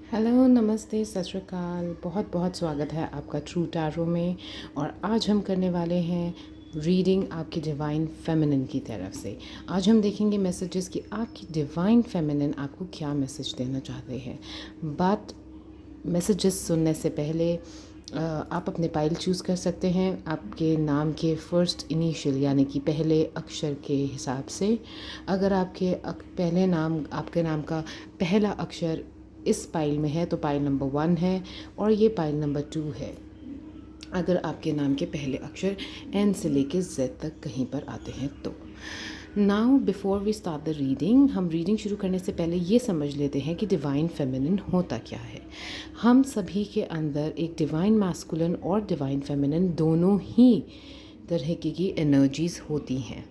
Hello, नमस्ते, सत श्री अकाल। बहुत बहुत स्वागत है आपका ट्रू टैरो में। और आज हम करने वाले हैं रीडिंग आपकी डिवाइन फेमिनिन की तरफ से। आज हम देखेंगे मैसेजेस कि आपकी डिवाइन फेमिनिन आपको क्या मैसेज देना चाहते हैं। बट मैसेजेस सुनने से पहले आप अपने पाइल चूज़ कर सकते हैं आपके नाम के फर्स्ट इनिशियल यानी कि पहले अक्षर के हिसाब से। अगर आपके नाम का पहला अक्षर इस पाइल में है तो पाइल नंबर 1 है और ये पाइल नंबर 2 है। अगर आपके नाम के पहले अक्षर एन से लेके जेड तक कहीं पर आते हैं तो। Now before we start the reading, हम रीडिंग शुरू करने से पहले ये समझ लेते हैं कि डिवाइन फेमिनिन होता क्या है। हम सभी के अंदर एक डिवाइन मैस्कुलिन और डिवाइन फेमिनिन दोनों ही तरह की एनर्जीज़ होती हैं।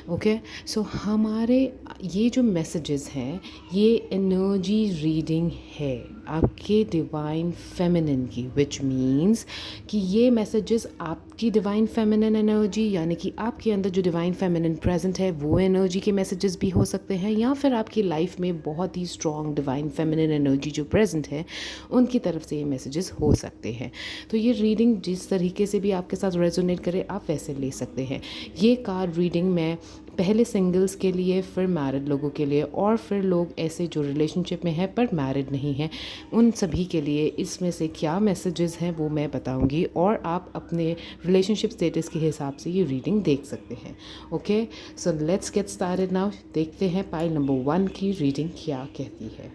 ओके, सो हमारे ये जो मैसेजेस हैं ये एनर्जी रीडिंग है आपके डिवाइन फेमिनिन की, विच मीन्स कि ये मैसेजेस आपकी डिवाइन फेमिनिन एनर्जी यानी कि आपके अंदर जो डिवाइन फेमिनिन प्रेजेंट है वो एनर्जी के मैसेजेस भी हो सकते हैं, या फिर आपकी लाइफ में बहुत ही स्ट्रॉन्ग डिवाइन फेमिनिन एनर्जी जो प्रेजेंट है उनकी तरफ से ये मैसेजेस हो सकते हैं। तो ये रीडिंग जिस तरीके से भी आपके साथ रेजोनेट करे आप वैसे ले सकते हैं। ये कार्ड रीडिंग मैं पहले सिंगल्स के लिए, फिर मैरिड लोगों के लिए, और फिर लोग ऐसे जो रिलेशनशिप में हैं पर मैरिड नहीं हैं, उन सभी के लिए इसमें से क्या मैसेजेस हैं वो मैं बताऊंगी और आप अपने रिलेशनशिप स्टेटस के हिसाब से ये रीडिंग देख सकते हैं। Okay, so let's get started now. देखते हैं पाइल नंबर 1 की रीडिंग क्या कहती है।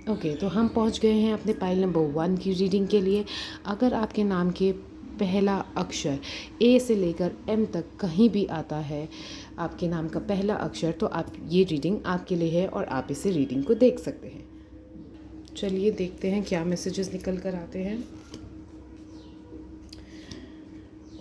ओके, तो हम पहुंच गए हैं अपने पाइल नंबर 1 की रीडिंग के लिए। अगर आपके नाम के पहला अक्षर ए से लेकर एम तक कहीं भी आता है, आपके नाम का पहला अक्षर, तो आप ये रीडिंग आपके लिए है और आप इसे रीडिंग को देख सकते हैं। चलिए देखते हैं क्या मैसेजेस निकल कर आते हैं।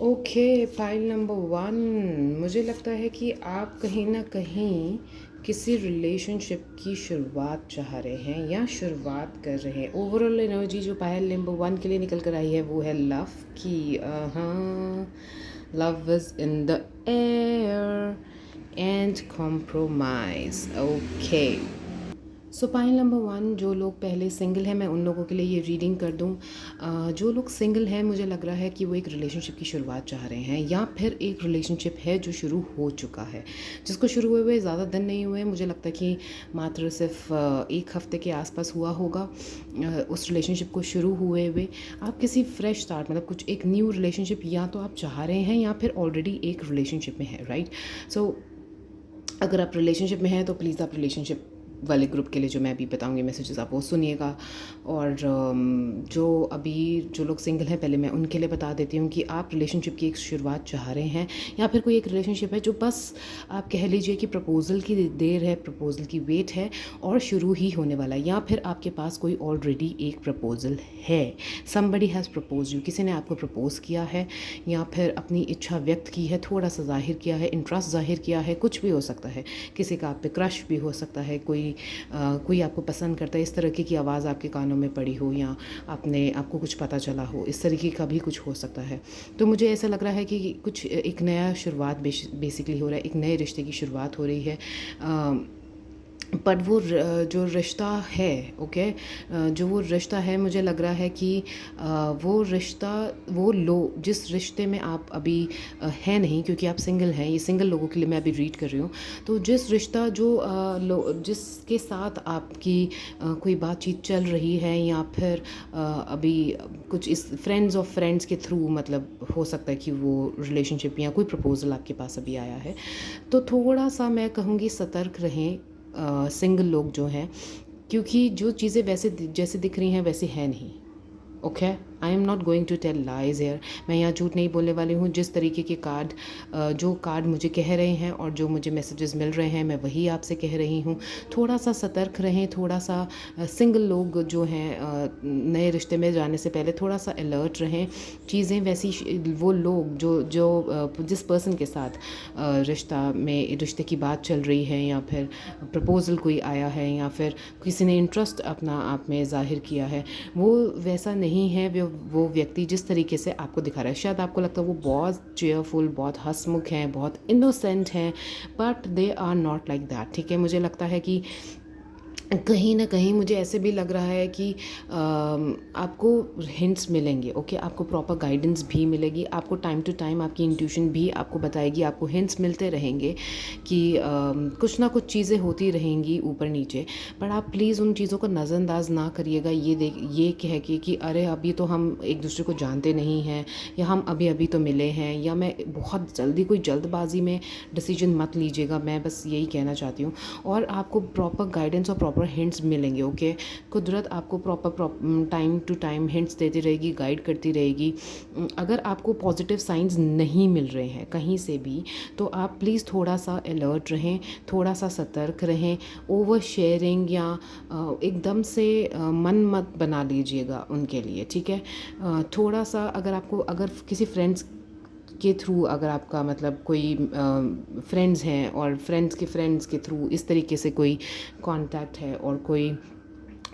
ओके, पाइल नंबर 1, मुझे लगता है कि आप कहीं ना कहीं किसी रिलेशनशिप की शुरुआत चाह रहे हैं या शुरुआत कर रहे हैं। ओवरऑल एनर्जी जो पाइल नंबर 1 के लिए निकल कर आई है वो है लव की। हाँ, love is in the air and compromise. Okay, so pile number 1, जो लोग पहले सिंगल हैं मैं उन लोगों के लिए ये रीडिंग कर दूं। जो लोग सिंगल हैं मुझे लग रहा है कि वो एक रिलेशनशिप की शुरुआत चाह रहे हैं, या फिर एक रिलेशनशिप है जो शुरू हो चुका है, जिसको शुरू हुए ज़्यादा दिन नहीं हुए। मुझे लगता है कि मात्र सिर्फ 1 हफ्ते के आसपास हुआ होगा उस रिलेशनशिप को शुरू हुए आप किसी फ्रेश स्टार्ट, मतलब कुछ एक न्यू रिलेशनशिप या तो आप चाह रहे हैं या फिर ऑलरेडी एक रिलेशनशिप में है, राइट। सो अगर आप रिलेशनशिप में हैं तो प्लीज़ आप रिलेशनशिप वाले ग्रुप के लिए जो मैं अभी बताऊंगी मैसेजेस आप वो सुनिएगा। और जो लोग सिंगल हैं पहले मैं उनके लिए बता देती हूँ कि आप रिलेशनशिप की एक शुरुआत चाह रहे हैं, या फिर कोई एक रिलेशनशिप है जो बस आप कह लीजिए कि प्रपोज़ल की देर है, प्रपोज़ल की वेट है और शुरू ही होने वाला है, या फिर आपके पास कोई ऑलरेडी एक प्रपोज़ल है। समबडी हैज़ प्रपोज यू, किसी ने आपको प्रपोज़ किया है या फिर अपनी इच्छा व्यक्त की है, थोड़ा सा जाहिर किया है, इंटरेस्ट जाहिर किया है, कुछ भी हो सकता है। किसी का आप पे क्रश भी हो सकता है, कोई आपको पसंद करता है, इस तरीके की आवाज़ आपके कानों में पड़ी हो या आपको कुछ पता चला हो, इस तरीके का भी कुछ हो सकता है। तो मुझे ऐसा लग रहा है कि कुछ एक नया शुरुआत बेसिकली हो रहा है, एक नए रिश्ते की शुरुआत हो रही है। बट वो जो रिश्ता है, ओके, जो वो रिश्ता है मुझे लग रहा है कि जिस रिश्ते में आप अभी हैं नहीं, क्योंकि आप सिंगल हैं, ये सिंगल लोगों के लिए मैं अभी रीड कर रही हूँ। तो जिस रिश्ता जिसके साथ आपकी कोई बातचीत चल रही है, या फिर अभी कुछ इस फ्रेंड्स ऑफ फ्रेंड्स के थ्रू, मतलब हो सकता है कि वो रिलेशनशिप या कोई प्रपोज़ल आपके पास अभी आया है, तो थोड़ा सा मैं कहूँगी सतर्क रहें सिंगल लोग जो हैं, क्योंकि जो चीज़ें वैसे जैसे दिख रही हैं वैसे है नहीं। Okay, I am not going to tell lies here, मैं यहाँ झूठ नहीं बोलने वाली हूँ। जिस तरीके के जो कार्ड मुझे कह रहे हैं और जो मुझे मैसेजेस मिल रहे हैं मैं वही आपसे कह रही हूँ। थोड़ा सा सतर्क रहें, थोड़ा सा सिंगल लोग जो हैं नए रिश्ते में जाने से पहले थोड़ा सा अलर्ट रहें। चीज़ें वैसी, वो लोग जो जिस पर्सन के साथ रिश्ते की बात चल रही है, या फिर प्रपोज़ल कोई आया है, या फिर किसी ने इंटरेस्ट अपना आप में ज़ाहिर किया है, वो वैसा नहीं है। वो व्यक्ति जिस तरीके से आपको दिखा रहा है, शायद आपको लगता है वो बहुत चेयरफुल, बहुत हंसमुख हैं, बहुत इनोसेंट हैं, but they are not like that. ठीक है, मुझे लगता है कि कहीं न कहीं मुझे ऐसे भी लग रहा है कि आपको हिंट्स मिलेंगे, ओके? आपको प्रॉपर गाइडेंस भी मिलेगी, आपको टाइम टू टाइम आपकी इंट्यूशन भी आपको बताएगी, आपको हिंट्स मिलते रहेंगे कि कुछ ना कुछ चीज़ें होती रहेंगी ऊपर-नीचे। पर आप प्लीज़ उन चीज़ों को नज़रअंदाज ना करिएगा ये कह के कि अरे अभी तो हम एक-दूसरे को जानते नहीं हैं, या हम अभी-अभी तो मिले हैं, या मैं बहुत जल्दी कोई जल्दबाज़ी में डिसीज़न मत लीजिएगा, मैं बस यही कहना चाहती हूँ। और आपको प्रॉपर गाइडेंस और प्रॉपर हिंट्स मिलेंगे, ओके? कुदरत आपको proper time to time hints देती रहेगी, गाइड करती रहेगी। अगर आपको पॉजिटिव साइंस नहीं मिल रहे हैं कहीं से भी, तो आप प्लीज़ थोड़ा सा अलर्ट रहें, थोड़ा सा सतर्क रहें। ओवर शेयरिंग या एकदम से मन मत बना लीजिएगा उनके लिए, ठीक है? थोड़ा सा अगर किसी फ्रेंड्स के थ्रू, अगर आपका मतलब कोई फ्रेंड्स हैं और फ्रेंड्स के थ्रू इस तरीके से कोई कांटेक्ट है, और कोई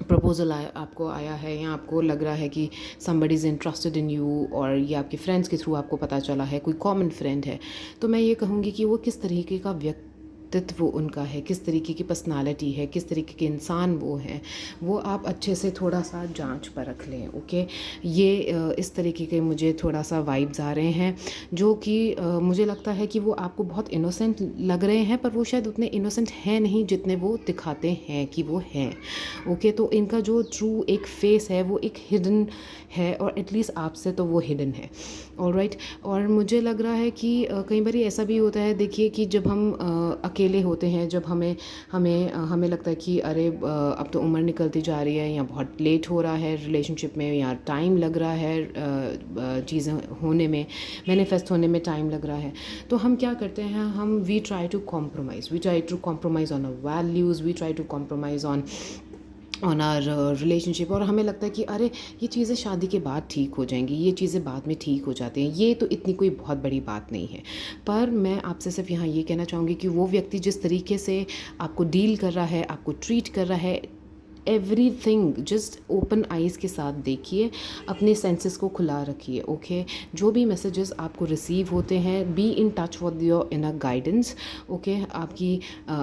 प्रपोज़ल आपको आया है, या आपको लग रहा है कि somebody is interested in you, और ये आपके फ्रेंड्स के थ्रू आपको पता चला है, कोई कॉमन फ्रेंड है, तो मैं ये कहूँगी कि वो किस तरीके का व्यक्तित्व उनका है, किस तरीके की पर्सनालिटी है, किस तरीके के इंसान वो हैं, वो आप अच्छे से थोड़ा सा जांच परख लें, ओके? ये इस तरीके के मुझे थोड़ा सा वाइब्स आ रहे हैं, जो कि मुझे लगता है कि वो आपको बहुत इनोसेंट लग रहे हैं, पर वो शायद उतने इनोसेंट हैं नहीं जितने वो दिखाते हैं कि वो हैं, ओके? तो इनका जो ट्रू एक फेस है वो एक हिडन है, और एटलीस्ट आपसे तो वो हिडन है, ऑलराइट? और मुझे लग रहा है कि कई बार ऐसा भी होता है, देखिए, कि जब हम अकेले होते हैं, जब हमें लगता है कि अरे अब तो उम्र निकलती जा रही है, या बहुत लेट हो रहा है रिलेशनशिप में, या टाइम लग रहा है चीज़ें होने में, मैनिफेस्ट होने में टाइम लग रहा है, तो हम क्या करते हैं, we try to compromise on our values, we try to compromise on our relationship, और हमें लगता है कि अरे ये चीज़ें शादी के बाद ठीक हो जाएंगी, ये चीज़ें बाद में ठीक हो जाती हैं, ये तो इतनी कोई बहुत बड़ी बात नहीं है। पर मैं आपसे सिर्फ यहाँ ये कहना चाहूँगी कि वो व्यक्ति जिस तरीके से आपको डील कर रहा है, आपको ट्रीट कर रहा है, एवरीथिंग जस्ट ओपन आइज़ के साथ देखिए, अपने सेंसेस को खुला रखिए, ओके? जो भी मैसेजेस आपको रिसीव होते हैं, be in touch with your inner guidance, okay? आपकी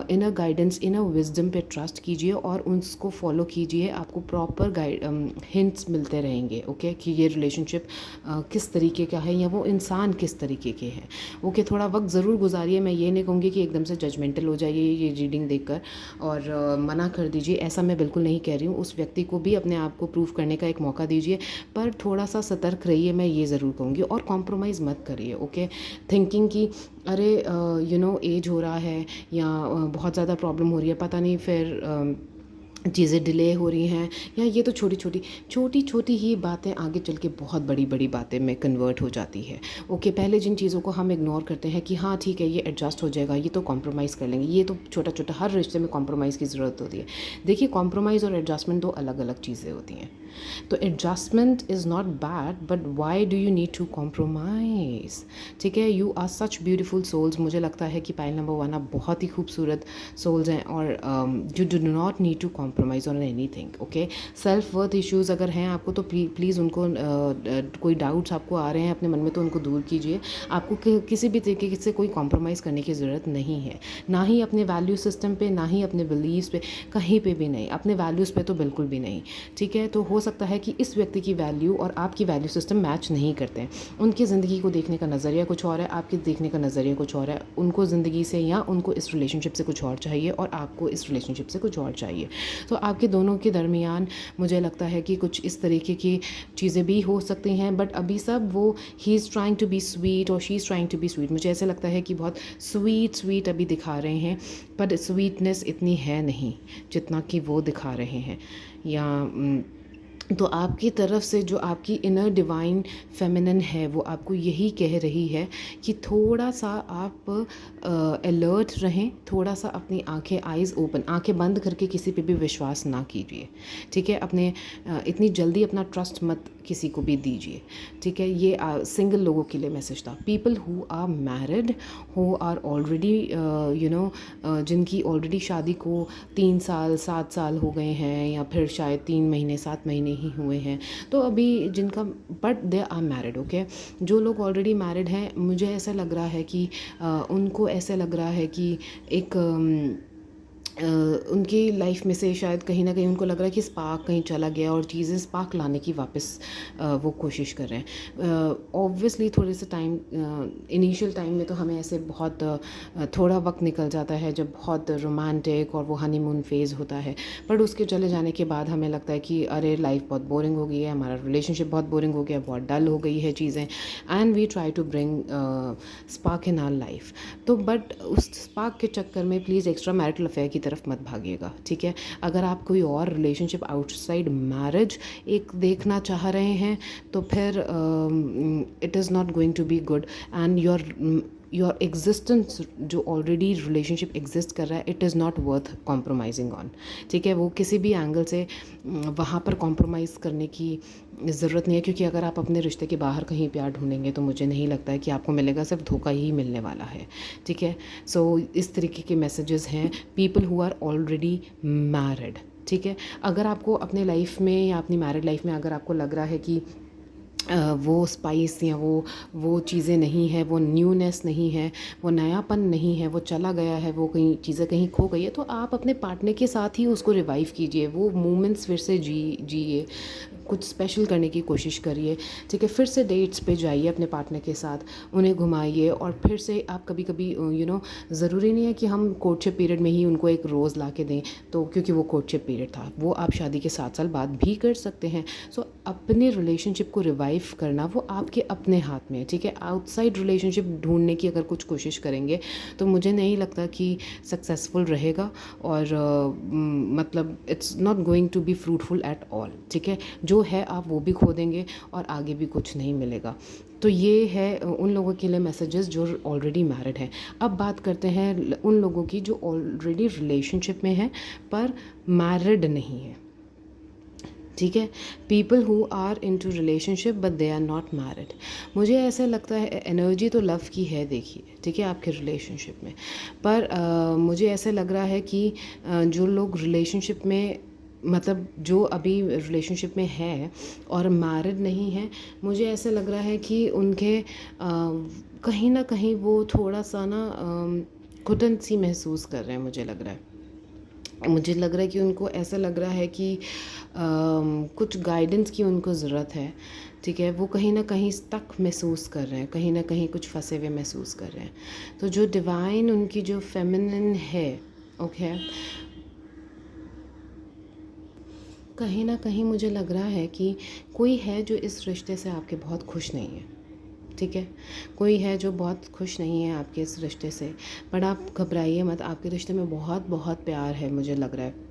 इनर गाइडेंस, इनर विजडम पे ट्रस्ट कीजिए और उसको फॉलो कीजिए। आपको प्रॉपर हिंट्स मिलते रहेंगे, ओके? कि ये रिलेशनशिप किस तरीके का है, या वो इंसान किस तरीके के हैं, ओके? थोड़ा वक्त ज़रूर गुजारिए, मैं ये नहीं कहूँगी कि एकदम से जजमेंटल हो जाइए ये रीडिंग देखकर और मना कर दीजिए, ऐसा मैं बिल्कुल नहीं कह रही हूँ। उस व्यक्ति को भी अपने आप को प्रूव करने का एक मौका दीजिए, पर थोड़ा सा सतर्क रहिए, मैं ये ज़रूर कहूँगी, और कॉम्प्रोमाइज़ मत करिए, ओके? थिंकिंग कि अरे एज हो रहा है, या बहुत ज़्यादा प्रॉब्लम हो रही है, पता नहीं फिर चीज़ें डिले हो रही हैं, या ये तो छोटी छोटी ही बातें आगे चल के बहुत बड़ी बड़ी बातें में कन्वर्ट हो जाती है, ओके? पहले जिन चीज़ों को हम इग्नोर करते हैं कि हाँ ठीक है, ये एडजस्ट हो जाएगा, ये तो कॉम्प्रोमाइज़ कर लेंगे, ये तो छोटा छोटा, हर रिश्ते में कॉम्प्रोमाइज़ की ज़रूरत होती है। देखिए, कॉम्प्रोमाइज़ और एडजस्टमेंट दो अलग अलग चीज़ें होती हैं। तो adjustment is not bad, but why do you need to compromise? ठीक है, you are such beautiful souls. मुझे लगता है कि पाइल नंबर 1 आप बहुत ही खूबसूरत सोल्स हैं, और you do not need to compromise on anything, okay? Self worth issues अगर हैं आपको, तो प्लीज़ उनको कोई डाउट्स आपको आ रहे हैं अपने मन में, तो उनको दूर कीजिए। आपको किसी भी तरीके से कोई कॉम्प्रोमाइज़ करने की ज़रूरत नहीं है, ना ही अपने वैल्यू सिस्टम पे, ना ही अपने बिलीव्स पे, कहीं पे भी नहीं, अपने वैल्यूज़ पे तो बिल्कुल भी नहीं, ठीक है? तो हो सकता है कि इस व्यक्ति की वैल्यू और आपकी वैल्यू सिस्टम मैच नहीं करते हैं। उनकी ज़िंदगी को देखने का नज़रिया कुछ और है, आपके देखने का नज़रिया कुछ और है। उनको ज़िंदगी से, या उनको इस रिलेशनशिप से कुछ और चाहिए, और आपको इस रिलेशनशिप से कुछ और चाहिए। तो आपके दोनों के दरमियान मुझे लगता है कि कुछ इस तरीके की चीज़ें भी हो सकती हैं, बट अभी सब वो he is trying to be sweet और she is trying to be sweet, मुझे ऐसा लगता है कि बहुत स्वीट अभी दिखा रहे हैं, पर स्वीटनेस इतनी है नहीं जितना कि वो दिखा रहे हैं। या तो आपकी तरफ से जो आपकी इनर डिवाइन फेमिनिन है, वो आपको यही कह रही है कि थोड़ा सा आप अलर्ट रहें, थोड़ा सा अपनी आइज़ ओपन, आंखें बंद करके किसी पे भी विश्वास ना कीजिए, ठीक है? इतनी जल्दी अपना ट्रस्ट मत किसी को भी दीजिए, ठीक है? ये सिंगल लोगों के लिए मैसेज था। People who are married, who are already जिनकी ऑलरेडी शादी को 3 साल 7 साल हो गए हैं, या फिर शायद 3 महीने 7 महीने ही हुए हैं, तो अभी जिनका, but they are married, okay? जो लोग ऑलरेडी मैरिड हैं, मुझे ऐसा लग रहा है कि उनको ऐसा लग रहा है कि एक उनकी लाइफ में से शायद कहीं ना कहीं उनको लग रहा है कि स्पार्क कहीं चला गया और चीज़ें स्पार्क लाने की वापस वो कोशिश कर रहे हैं। ऑब्वियसली थोड़े से टाइम, इनिशियल टाइम में तो हमें ऐसे बहुत थोड़ा वक्त निकल जाता है जब बहुत रोमांटिक और वो हनीमून फेज़ होता है, बट उसके चले जाने के बाद हमें लगता है कि अरे लाइफ बहुत बोरिंग हो गई है, हमारा रिलेशनशिप बहुत बोरिंग हो गया, बहुत डल हो गई है चीज़ें, and we try to bring spark in our life. तो बट उस स्पार्क के चक्कर में प्लीज़ एक्स्ट्रा मैरिटल अफेयर की तरफ मत भागिएगा, ठीक है। अगर आप कोई और रिलेशनशिप आउटसाइड मैरिज एक देखना चाह रहे हैं तो फिर it is not going to be good, and your existence जो ऑलरेडी रिलेशनशिप एग्जिस्ट कर रहा है, it is not worth compromising on, ठीक है। वो किसी भी एंगल से वहाँ पर कॉम्प्रोमाइज़ करने की ज़रूरत नहीं है, क्योंकि अगर आप अपने रिश्ते के बाहर कहीं प्यार ढूंढेंगे तो मुझे नहीं लगता है कि आपको मिलेगा, सिर्फ धोखा ही मिलने वाला है, ठीक है। सो इस तरीके के मैसेजेस हैं people who are already married, ठीक है। अगर आपको अपने लाइफ में या अपनी मैरिड लाइफ में अगर आपको लग रहा है कि वो स्पाइस या वो चीज़ें नहीं है, वो न्यूनेस नहीं है, वो नयापन नहीं है, वो चला गया है, वो कहीं चीज़ें कहीं खो गई है, तो आप अपने पार्टनर के साथ ही उसको रिवाइव कीजिए, वो मोमेंट्स फिर से जिए, कुछ स्पेशल करने की कोशिश करिए, ठीक है। फिर से डेट्स पे जाइए अपने पार्टनर के साथ, उन्हें घुमाइए, और फिर से आप कभी कभी ज़रूरी नहीं है कि हम कोर्टशिप पीरियड में ही उनको एक रोज़ ला के दें, तो क्योंकि वो कोर्टशिप पीरियड था, वो आप शादी के 7 साल बाद भी कर सकते हैं। सो अपने रिलेशनशिप को रिवाइव करना वो आपके अपने हाथ में है, ठीक है। आउटसाइड रिलेशनशिप ढूंढने की अगर कुछ कोशिश करेंगे तो मुझे नहीं लगता कि सक्सेसफुल रहेगा, और मतलब it's not going to be fruitful at all, ठीक है। जो है आप वो भी खो देंगे और आगे भी कुछ नहीं मिलेगा। तो ये है उन लोगों के लिए मैसेजेस जो ऑलरेडी मैरिड हैं। अब बात करते हैं उन लोगों की जो ऑलरेडी रिलेशनशिप में है पर मैरिड नहीं है, ठीक है। People who are into relationship but they are not married. मुझे ऐसा लगता है एनर्जी तो लव की है, देखिए, ठीक है, आपके रिलेशनशिप में, पर मुझे ऐसा लग रहा है कि जो लोग रिलेशनशिप में, मतलब जो अभी रिलेशनशिप में है और मैरिड नहीं है, मुझे ऐसा लग रहा है कि उनके कहीं ना कहीं वो थोड़ा सा ना घुटन सी महसूस कर रहे हैं। मुझे लग रहा है कि उनको ऐसा लग रहा है कि कुछ गाइडेंस की उनको ज़रूरत है, ठीक है। वो कहीं ना कहीं स्टक महसूस कर रहे हैं, कहीं ना कहीं कुछ फंसे हुए महसूस कर रहे हैं। तो जो डिवाइन उनकी जो फेमिनिन है, ओके, कहीं ना कहीं मुझे लग रहा है कि कोई है जो इस रिश्ते से आपके बहुत खुश नहीं है, ठीक है। कोई है जो बहुत खुश नहीं है आपके इस रिश्ते से, बट आप घबराइए मत, आपके रिश्ते में बहुत बहुत प्यार है, मुझे लग रहा है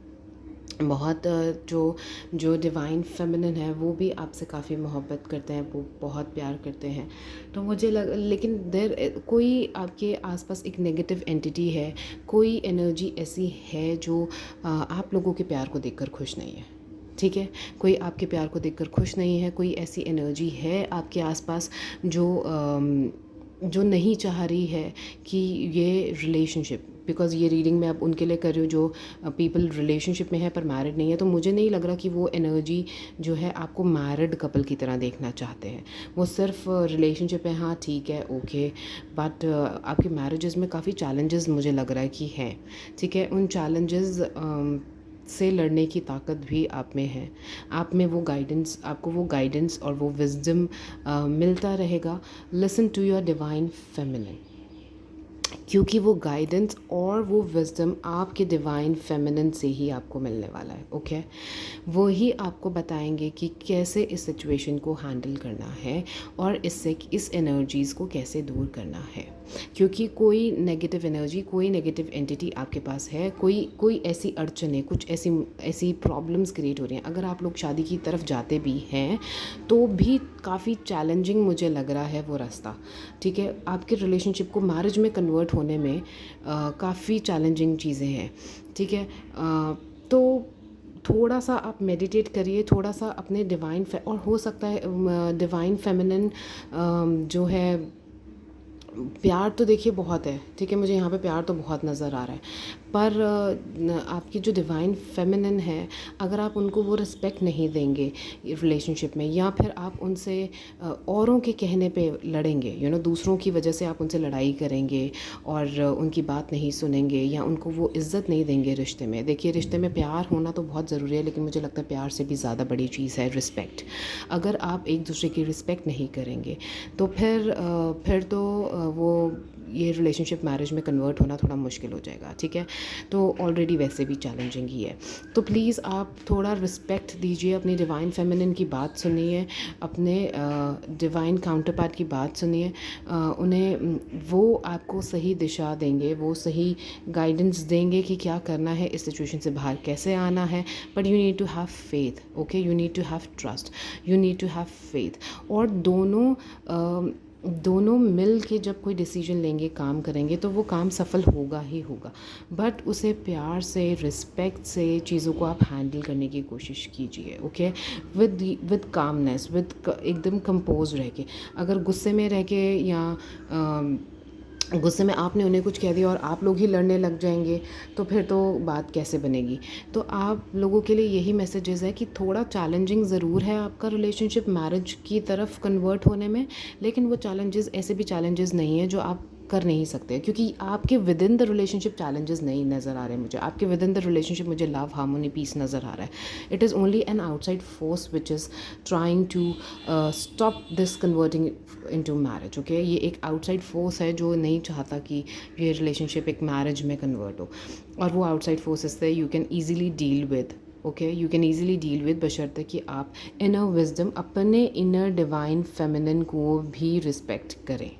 बहुत। जो जो डिवाइन फेमिनिन है वो भी आपसे काफ़ी मोहब्बत करते हैं, वो बहुत प्यार करते हैं। तो मुझे लेकिन देर कोई आपके आसपास एक नेगेटिव एंटिटी है, कोई एनर्जी ऐसी है जो आप लोगों के प्यार को देखकर खुश नहीं है, ठीक है। कोई आपके प्यार को देखकर खुश नहीं है, कोई ऐसी एनर्जी है आपके आसपास जो नहीं चाह रही है कि ये रिलेशनशिप, बिकॉज़ ये रीडिंग मैं अब उनके लिए कर रही हूँ जो पीपल रिलेशनशिप में है पर मैरिड नहीं है। तो मुझे नहीं लग रहा कि वो एनर्जी जो है आपको मैरिड कपल की तरह देखना चाहते हैं, वो सिर्फ रिलेशनशिप है, हाँ ठीक है, ओके, बट आपके मैरिजेस में काफ़ी चैलेंजेस मुझे लग रहा है कि हैं, ठीक है। उन चैलेंजेस से लड़ने की ताकत भी आप में है, आप में वो गाइडेंस, आपको वो गाइडेंस और वो विजडम मिलता रहेगा। Listen to your divine feminine, क्योंकि वो गाइडेंस और वो विजडम आपके डिवाइन फेमिनिन से ही आपको मिलने वाला है, ओके। वो ही आपको बताएंगे कि कैसे इस सिचुएशन को हैंडल करना है और इससे इस एनर्जीज़ को कैसे दूर करना है, क्योंकि कोई नेगेटिव एनर्जी, कोई नेगेटिव एंटिटी आपके पास है, कोई ऐसी अड़चने, कुछ ऐसी प्रॉब्लम्स क्रिएट हो रही हैं। अगर आप लोग शादी की तरफ जाते भी हैं तो भी काफ़ी चैलेंजिंग मुझे लग रहा है वो रास्ता, ठीक है। आपके रिलेशनशिप को मैरिज में कन्वर्ट होने में काफ़ी चैलेंजिंग चीज़ें हैं, ठीक है। तो थोड़ा सा आप मेडिटेट करिए, थोड़ा सा अपने और हो सकता है डिवाइन फेमिनिन जो है, प्यार तो देखिए बहुत है, ठीक है, मुझे यहाँ पे प्यार तो बहुत नज़र आ रहा है, पर आपकी जो डिवाइन फेमिनिन है, अगर आप उनको वो रिस्पेक्ट नहीं देंगे रिलेशनशिप में, या फिर आप उनसे औरों के कहने पे लड़ेंगे, दूसरों की वजह से आप उनसे लड़ाई करेंगे और उनकी बात नहीं सुनेंगे या उनको वो इज़्ज़त नहीं देंगे रिश्ते में। देखिए, रिश्ते में प्यार होना तो बहुत ज़रूरी है, लेकिन मुझे लगता है प्यार से भी ज़्यादा बड़ी चीज़ है रिस्पेक्ट। अगर आप एक दूसरे की रिस्पेक्ट नहीं करेंगे तो फिर तो वो ये रिलेशनशिप मैरिज में कन्वर्ट होना थोड़ा मुश्किल हो जाएगा, ठीक है। तो ऑलरेडी वैसे भी चैलेंजिंग ही है। तो प्लीज़ आप थोड़ा रिस्पेक्ट दीजिए, अपनी डिवाइन फेमिनिन की बात सुनिए, अपने डिवाइन काउंटर पार्ट की बात सुनिए। उन्हें वो आपको सही दिशा देंगे, वो सही गाइडेंस देंगे कि क्या करना है, इस सिचुएशन से बाहर कैसे आना है। But you need to have faith, okay, you need to have trust, you need to have faith. और दोनों मिल के जब कोई डिसीजन लेंगे, काम करेंगे, तो वो काम सफल होगा ही होगा। बट उसे प्यार से, रिस्पेक्ट से चीज़ों को आप हैंडल करने की कोशिश कीजिए, ओके, विद कामनेस, विद एकदम कंपोज रह के। अगर गुस्से में रह के या गुस्से में आपने उन्हें कुछ कह दिया और आप लोग ही लड़ने लग जाएंगे, तो फिर तो बात कैसे बनेगी। तो आप लोगों के लिए यही मैसेजेस है कि थोड़ा चैलेंजिंग ज़रूर है आपका रिलेशनशिप मैरिज की तरफ कन्वर्ट होने में, लेकिन वो चैलेंजेस ऐसे भी चैलेंजेस नहीं है जो आप कर नहीं सकते, क्योंकि आपके with in the relationship challenges नहीं नज़र आ रहे मुझे। आपके विद इन द रिलेशनशिप मुझे लव, हार्मोनी, पीस नज़र आ रहा है। It is only an outside force which is trying to stop this converting into marriage, okay. ये एक आउटसाइड फोर्स है जो नहीं चाहता कि ये रिलेशनशिप एक मैरिज में कन्वर्ट हो, और वो आउटसाइड फोर्सेस से you can easily deal with, okay, you can easily deal with, बशर्ते कि आप इनर विजडम, अपने इनर डिवाइन फेमिनिन को भी रिस्पेक्ट करें।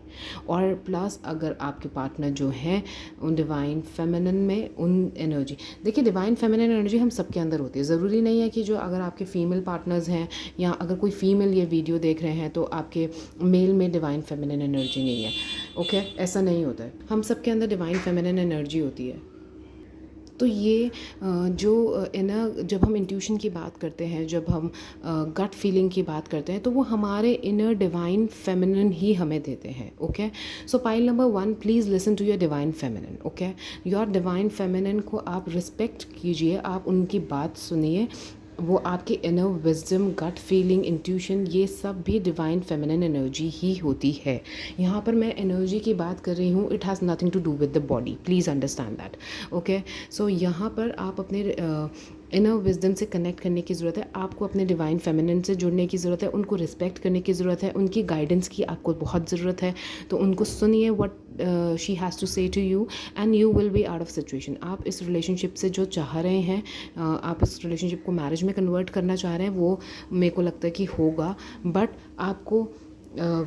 और प्लस अगर आपके पार्टनर जो हैं उन डिवाइन फेमिनिन में उन एनर्जी, देखिए डिवाइन फेमिनिन एनर्जी हम सबके अंदर होती है। ज़रूरी नहीं है कि जो अगर आपके फीमेल पार्टनर्स हैं या अगर कोई फीमेल ये वीडियो देख रहे हैं तो आपके मेल में डिवाइन फेमिनिन एनर्जी नहीं है, ओके, ऐसा नहीं होता है। हम सबके अंदर डिवाइन फेमिनिन एनर्जी होती है। तो ये जो इनर, जब हम इंट्यूशन की बात करते हैं, जब हम गट फीलिंग की बात करते हैं, तो वो हमारे इनर डिवाइन फेमिनिन ही हमें देते हैं, okay. So pile number 1, please listen to your divine feminine, okay. Your divine feminine को आप रिस्पेक्ट कीजिए, आप उनकी बात सुनिए। वो आपके inner wisdom, gut feeling, intuition, ये सब भी डिवाइन फेमिनिन एनर्जी ही होती है। यहाँ पर मैं एनर्जी की बात कर रही हूँ, it has nothing to do with the body, please understand that, okay. So यहाँ पर आप अपने इनर विजडम से कनेक्ट करने की ज़रूरत है, आपको अपने डिवाइन फेमिनिन से जुड़ने की ज़रूरत है, उनको रिस्पेक्ट करने की ज़रूरत है, उनकी गाइडेंस की आपको बहुत ज़रूरत है। तो उनको सुनिए, what she has to say to you, and you will be out of situation. आप इस रिलेशनशिप से जो चाह रहे हैं, आप इस रिलेशनशिप को मैरिज में कन्वर्ट करना चाह रहे हैं, वो मेरे को लगता है कि होगा। बट आपको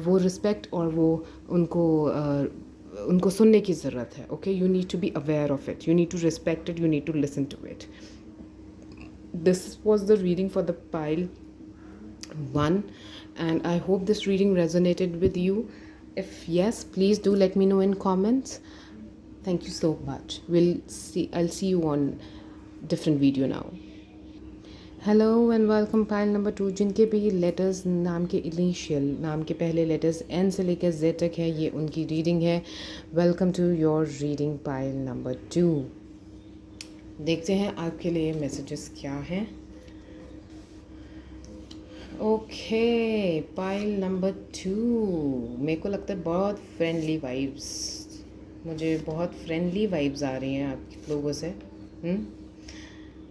वो रिस्पेक्ट और वो उनको सुनने की ज़रूरत है, okay. You need to be aware of it, you need to respect it, you need to listen to it. This was the reading for the pile 1, and I hope this reading resonated with you. If yes, please do let me know in comments. Thank you so much. I'll see you on different video now. Hello and welcome pile number 2। जिनके भी letters, नाम के initial, नाम के पहले letters N से लेकर Z तक है, ये उनकी रीडिंग है। Welcome to your reading pile number 2। देखते हैं आपके लिए मैसेजेस क्या हैं। ओके, पाइल नंबर 2, मेरे को लगता है बहुत फ्रेंडली वाइब्स, मुझे बहुत फ्रेंडली वाइब्स आ रही हैं आप लोगों से।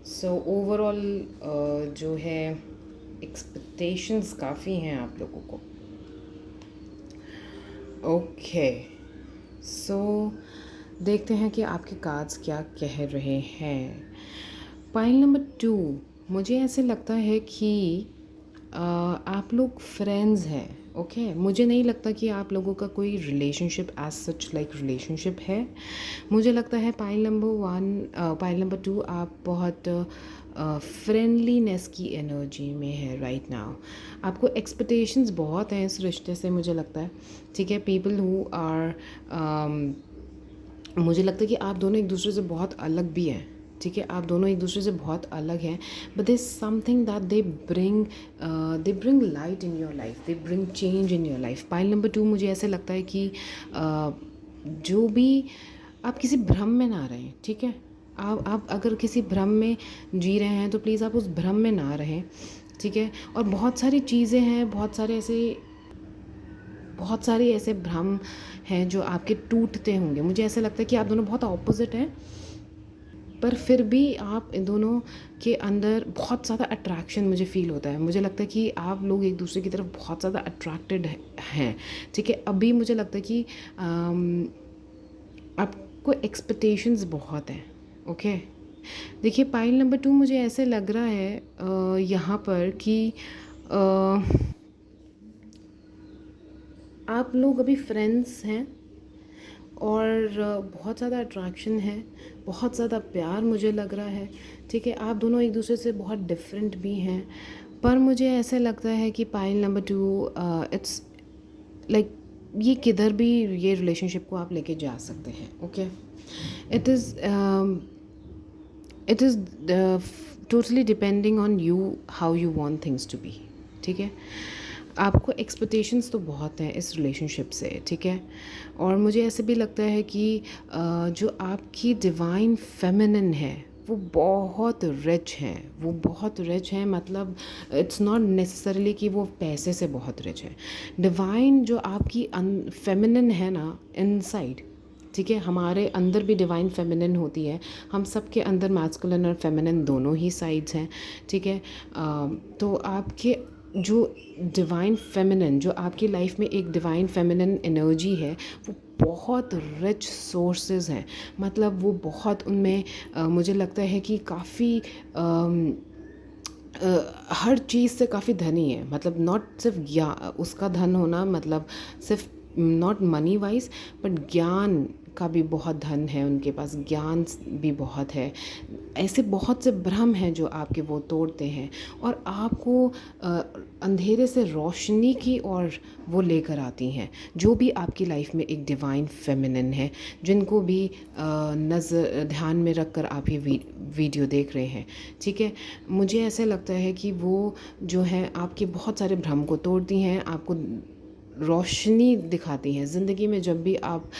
सो ओवरऑल जो है एक्सपेक्टेशंस काफ़ी हैं आप लोगों को, ओके। सो देखते हैं कि आपके कार्ड्स क्या कह रहे हैं। पाइल नंबर 2, मुझे ऐसे लगता है कि आप लोग फ्रेंड्स हैं, ओके। मुझे नहीं लगता कि आप लोगों का कोई relationship as such like relationship है। मुझे लगता है पाइल नंबर 2 आप बहुत फ्रेंडलीनेस की एनर्जी में है राइट नाउ। आपको एक्सपेक्टेशंस बहुत हैं इस रिश्ते से, मुझे लगता है, ठीक है। पीपल हु आर, मुझे लगता है कि आप दोनों एक दूसरे से बहुत अलग भी हैं, ठीक है। आप दोनों एक दूसरे से बहुत अलग हैं, but there is something that they bring light in your life, they bring change in your life. Pile number 2, मुझे ऐसे लगता है कि जो भी आप किसी भ्रम में ना रहें, ठीक है। आप अगर किसी भ्रम में जी रहे हैं तो प्लीज़ आप उस भ्रम में ना रहें, ठीक है। और बहुत सारी चीज़ें हैं, बहुत सारे ऐसे भ्रम हैं जो आपके टूटते होंगे। मुझे ऐसा लगता है कि आप दोनों बहुत ऑपोजिट हैं, पर फिर भी आप इन दोनों के अंदर बहुत ज़्यादा अट्रैक्शन मुझे फ़ील होता है। मुझे लगता है कि आप लोग एक दूसरे की तरफ बहुत ज़्यादा अट्रैक्टेड हैं, ठीक है। अभी मुझे लगता है कि आपको एक्सपेक्टेशंस बहुत हैं, ओके। देखिए पाइल नंबर 2 मुझे ऐसे लग रहा है यहाँ पर कि आप लोग अभी फ्रेंड्स हैं और बहुत ज़्यादा अट्रैक्शन है, बहुत ज़्यादा प्यार मुझे लग रहा है, ठीक है। आप दोनों एक दूसरे से बहुत डिफरेंट भी हैं, पर मुझे ऐसे लगता है कि पाइल नंबर 2 इट्स लाइक ये किधर भी ये रिलेशनशिप को आप लेके जा सकते हैं, okay. It is it is totally depending on you, how you want things to be, ठीक है। आपको एक्सपेक्टेशंस तो बहुत हैं इस रिलेशनशिप से, ठीक है। और मुझे ऐसे भी लगता है कि जो आपकी डिवाइन फेमिनिन है वो बहुत रिच हैं, वो बहुत रिच हैं। मतलब इट्स नॉट नेसेसरली कि वो पैसे से बहुत रिच है। डिवाइन जो आपकी फेमिनिन है ना इनसाइड, ठीक है। हमारे अंदर भी डिवाइन फेमिनिन होती है, हम सब के अंदर मैस्कुलिन और फेमिनिन दोनों ही साइड्स हैं, ठीक है। तो आपके जो डिवाइन फेमिनिन, जो आपकी लाइफ में एक डिवाइन फेमिनिन एनर्जी है, वो बहुत रिच सोर्सेज हैं। मतलब वो बहुत उनमें मुझे लगता है कि काफ़ी हर चीज़ से काफ़ी धनी है। मतलब नॉट सिर्फ उसका धन होना, मतलब सिर्फ नॉट मनी वाइज, बट ज्ञान का भी बहुत धन है उनके पास, ज्ञान भी बहुत है। ऐसे बहुत से भ्रम हैं जो आपके वो तोड़ते हैं और आपको अंधेरे से रोशनी की ओर वो लेकर आती हैं। जो भी आपकी लाइफ में एक डिवाइन फेमिनिन है, जिनको भी नज़र ध्यान में रख कर आप ये वीडियो देख रहे हैं, ठीक है। मुझे ऐसा लगता है कि वो जो है आपके बहुत सारे भ्रम को तोड़ती हैं, आपको रोशनी दिखाती हैं ज़िंदगी में। जब भी आप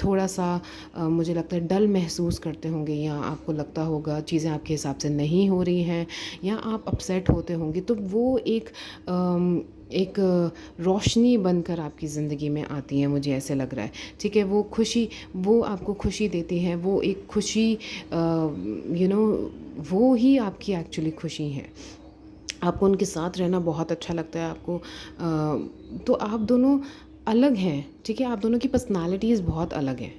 थोड़ा सा मुझे लगता है डल महसूस करते होंगे, या आपको लगता होगा चीज़ें आपके हिसाब से नहीं हो रही हैं, या आप अपसेट होते होंगे, तो वो एक रोशनी बनकर आपकी ज़िंदगी में आती है, मुझे ऐसे लग रहा है, ठीक है। वो खुशी, वो आपको खुशी देती हैं, वो एक खुशी वो ही आपकी एक्चुअली खुशी है। आपको उनके साथ रहना बहुत अच्छा लगता है आपको। तो आप दोनों अलग हैं, ठीक है। आप दोनों की पर्सनालिटीज़ बहुत अलग हैं।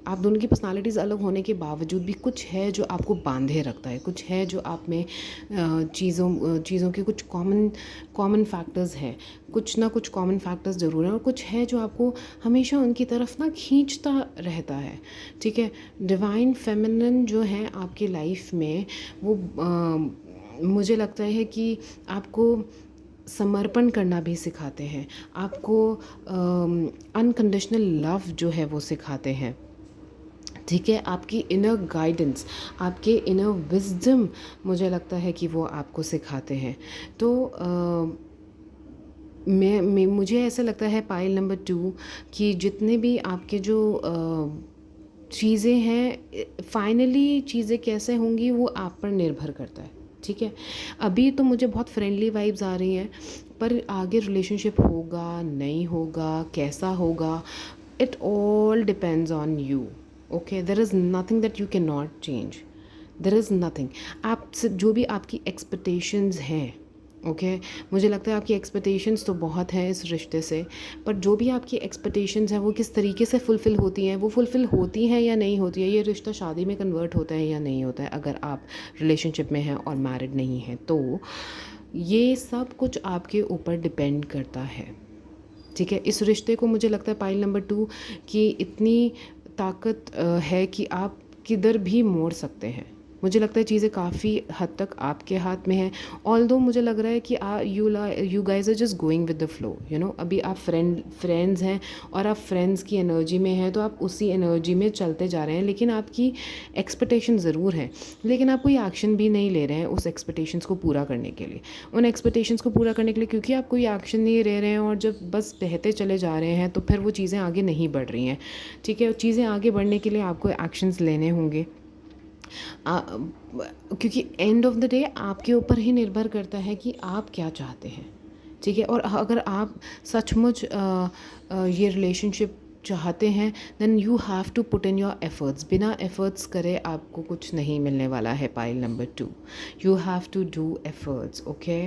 आप दोनों की पर्सनालिटीज़ अलग होने के बावजूद भी कुछ है जो आपको बांधे रखता है, कुछ है जो आप में चीज़ों के कुछ कॉमन फैक्टर्स हैं, कुछ ना कुछ कॉमन फैक्टर्स ज़रूर हैं, और कुछ है जो आपको हमेशा उनकी तरफ ना खींचता रहता है, ठीक है। डिवाइन फेमिनिन जो है आपकी लाइफ में, वो मुझे लगता है कि आपको समर्पण करना भी सिखाते हैं, आपको अनकंडीशनल लव जो है वो सिखाते हैं, ठीक है। आपकी इनर गाइडेंस, आपके इनर विजडम, मुझे लगता है कि वो आपको सिखाते हैं। तो मुझे ऐसा लगता है पाइल नंबर 2 कि जितने भी आपके जो चीज़ें हैं, फाइनली चीज़ें कैसे होंगी वो आप पर निर्भर करता है, ठीक है। अभी तो मुझे बहुत फ्रेंडली वाइब्स आ रही हैं, पर आगे रिलेशनशिप होगा नहीं होगा, कैसा होगा, it all depends on you, okay. There is nothing that you can not change, there is nothing. आप जो भी आपकी एक्सपेक्टेशंस हैं, ओके मुझे लगता है आपकी एक्सपेक्टेशंस तो बहुत हैं इस रिश्ते से, पर जो भी आपकी एक्सपेक्टेशंस हैं वो किस तरीके से फुलफ़िल होती हैं, वो फुलफ़िल होती हैं या नहीं होती है, ये रिश्ता शादी में कन्वर्ट होता है या नहीं होता है, अगर आप रिलेशनशिप में हैं और मैरिड नहीं हैं, तो ये सब कुछ आपके ऊपर डिपेंड करता है, ठीक है। इस रिश्ते को मुझे लगता है पाइल नंबर 2 की इतनी ताकत है कि आप किधर भी मोड़ सकते हैं। मुझे लगता है चीज़ें काफ़ी हद तक आपके हाथ में है। ऑल्दो मुझे लग रहा है कि you guys are just going with the flow, अभी आप फ्रेंड्स हैं और आप फ्रेंड्स की एनर्जी में हैं, तो आप उसी एनर्जी में चलते जा रहे हैं, लेकिन आपकी एक्सपेक्टेशन ज़रूर है, लेकिन आप कोई एक्शन भी नहीं ले रहे हैं उस एक्सपेक्टेशंस को पूरा करने के लिए। उन एक्सपेक्टेशंस को पूरा करने के लिए क्योंकि आप कोई एक्शन नहीं ले रहे हैं, और जब बस बहते चले जा रहे हैं, तो फिर वो चीज़ें आगे नहीं बढ़ रही हैं, ठीक है। चीज़ें आगे बढ़ने के लिए आपको एक्शंस लेने होंगे, क्योंकि एंड ऑफ द डे आपके ऊपर ही निर्भर करता है कि आप क्या चाहते हैं, ठीक है। और अगर आप सचमुच ये रिलेशनशिप चाहते हैं, then you have to put in your efforts. बिना एफर्ट्स करे आपको कुछ नहीं मिलने वाला है। Pile number 2, you have to do efforts, okay.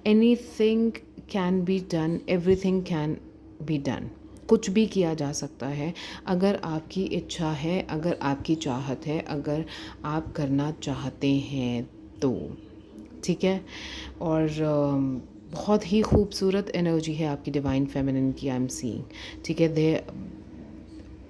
Anything can be done, everything can be done. कुछ भी किया जा सकता है अगर आपकी इच्छा है, अगर आपकी चाहत है, अगर आप करना चाहते हैं तो, ठीक है। और बहुत ही खूबसूरत एनर्जी है आपकी डिवाइन फेमिनिन की, आई एम सीइंग, ठीक है। They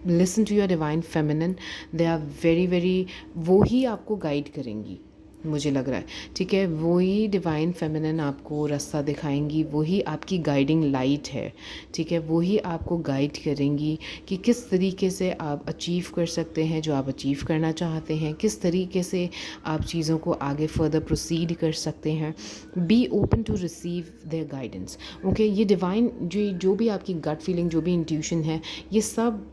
listen to your divine feminine, they are very very, वो ही आपको गाइड करेंगी, मुझे लग रहा है, ठीक है। वही डिवाइन फेमिनिन आपको रास्ता दिखाएंगी, वही आपकी गाइडिंग लाइट है, ठीक है। वही आपको गाइड करेंगी कि किस तरीके से आप अचीव कर सकते हैं जो आप अचीव करना चाहते हैं, किस तरीके से आप चीज़ों को आगे फर्दर प्रोसीड कर सकते हैं। Be open to receive their guidance, okay. ये डिवाइन जो भी आपकी गट फीलिंग, जो भी इंट्यूशन है, ये सब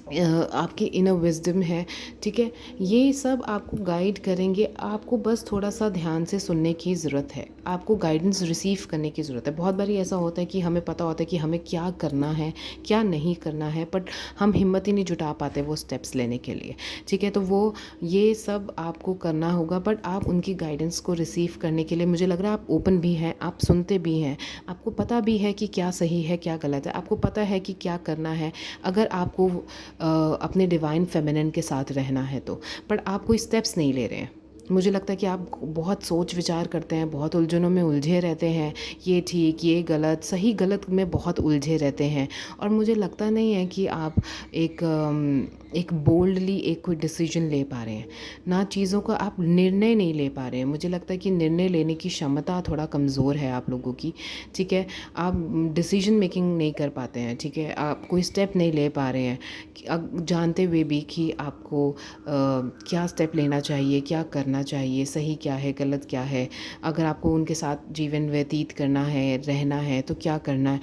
आपकी इनर विजडम है, ठीक है। ये सब आपको गाइड करेंगे, आपको बस थोड़ा सा ध्यान से सुनने की ज़रूरत है, आपको गाइडेंस रिसीव करने की ज़रूरत है। बहुत बारी ऐसा होता है कि हमें पता होता है कि हमें क्या करना है, क्या नहीं करना है, बट हम हिम्मत ही नहीं जुटा पाते वो स्टेप्स लेने के लिए, ठीक है। तो वो ये सब आपको करना होगा, बट आप उनकी गाइडेंस को रिसीव करने के लिए, मुझे लग रहा है आप ओपन भी हैं, आप सुनते भी हैं, आपको पता भी है कि क्या सही है क्या गलत है, आपको पता है कि क्या करना है अगर आपको अपने डिवाइन फेमिनिन के साथ रहना है तो। पर आप कोई स्टेप्स नहीं ले रहे हैं। मुझे लगता है कि आप बहुत सोच विचार करते हैं, बहुत उलझनों में उलझे रहते हैं, ये ठीक ये गलत, सही गलत में बहुत उलझे रहते हैं। और मुझे लगता नहीं है कि आप एक बोल्डली एक कोई डिसीजन ले पा रहे हैं, ना चीज़ों का आप निर्णय नहीं ले पा रहे हैं। मुझे लगता है कि निर्णय लेने की क्षमता थोड़ा कमज़ोर है आप लोगों की, ठीक है। आप डिसीजन मेकिंग नहीं कर पाते हैं, ठीक है। आप कोई स्टेप नहीं ले पा रहे हैं जानते हुए भी कि आपको क्या स्टेप लेना चाहिए, क्या करना चाहिए, सही क्या है गलत क्या है, अगर आपको उनके साथ जीवन व्यतीत करना है, रहना है तो क्या करना है।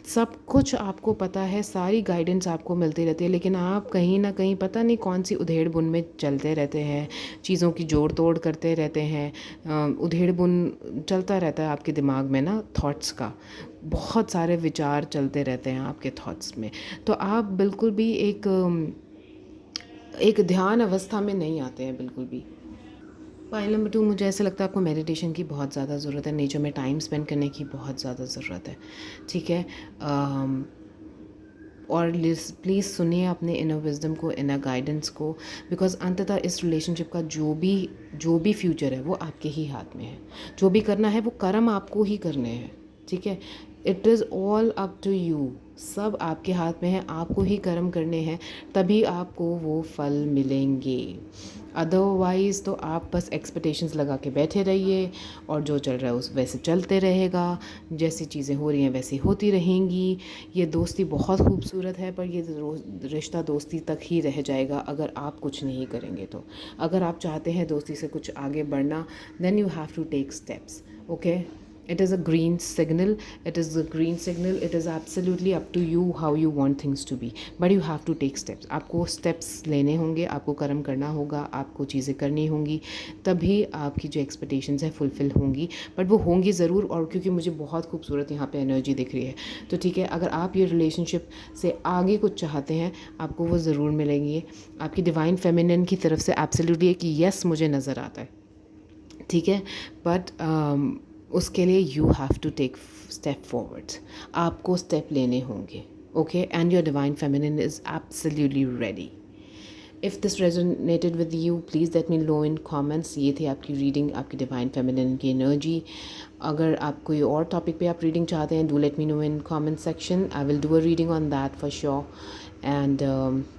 सब कुछ आपको पता है, सारी गाइडेंस आपको मिलती रहती है, लेकिन आप कहीं ना कहीं पता नहीं कौन सी उधेड़ बुन में चलते रहते हैं, चीज़ों की जोड़ तोड़ करते रहते हैं। उधेड़ बुन चलता रहता है आपके दिमाग में ना, थॉट्स का बहुत सारे विचार चलते रहते हैं आपके थॉट्स में। तो आप बिल्कुल भी एक ध्यान अवस्था में नहीं आते हैं बिल्कुल भी। पाइल नंबर 2, मुझे ऐसा लगता है आपको मेडिटेशन की बहुत ज़्यादा ज़रूरत है, नेचर में टाइम स्पेंड करने की बहुत ज़्यादा ज़रूरत है, ठीक है। और प्लीज़ सुनिए अपने इनर विजडम को, इनर गाइडेंस को, बिकॉज अंततः इस रिलेशनशिप का जो भी फ्यूचर है वो आपके ही हाथ में है। जो भी करना है वो कर्म आपको ही करने हैं, ठीक है। It is all up to you, सब आपके हाथ में है, आपको ही कर्म करने हैं, तभी आपको वो फल मिलेंगे। अदरवाइज़ तो आप बस एक्सपेक्टेशंस लगा के बैठे रहिए और जो चल रहा है उस वैसे चलते रहेगा, जैसी चीज़ें हो रही हैं वैसी होती रहेंगी। ये दोस्ती बहुत खूबसूरत है, पर ये रिश्ता दोस्ती तक ही रह जाएगा अगर आप कुछ नहीं करेंगे तो। अगर आप चाहते हैं दोस्ती से कुछ आगे बढ़ना, then you have to take steps, okay. It is a green signal, it is a green signal, it is absolutely up to you how you want things to be, but you have to take steps। आपको steps लेने होंगे, आपको कर्म करना होगा, आपको चीज़ें करनी होंगी, तभी आपकी जो expectations है फुलफ़िल होंगी, बट वो होंगी ज़रूर। और क्योंकि मुझे बहुत खूबसूरत यहाँ पे एनर्जी दिख रही है, तो ठीक है, अगर आप ये रिलेशनशिप से आगे कुछ चाहते हैं, आपको वो ज़रूर मिलेंगी। आपकी डिवाइन फेमिनिन की तरफ से एब्सोल्युटली एक येस मुझे नज़र आता है, ठीक है। बट उसके लिए you have to take step forward, आपको स्टेप लेने होंगे, okay. And your divine feminine is absolutely ready. If this resonated with you, please let me know in comments. ये थी आपकी रीडिंग, आपकी डिवाइन फेमिनिन की एनर्जी। अगर आप कोई और टॉपिक पे आप रीडिंग चाहते हैं, do let me know in comment section, I will do a reading on that for sure. And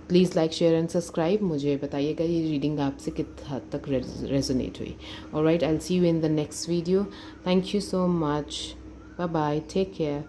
please like share and subscribe. मुझे बताइएगा ये रीडिंग आपसे कित हद तक रेजोनेट हुई। Alright, I will see you in the next video. Thank you so much, bye bye, take care.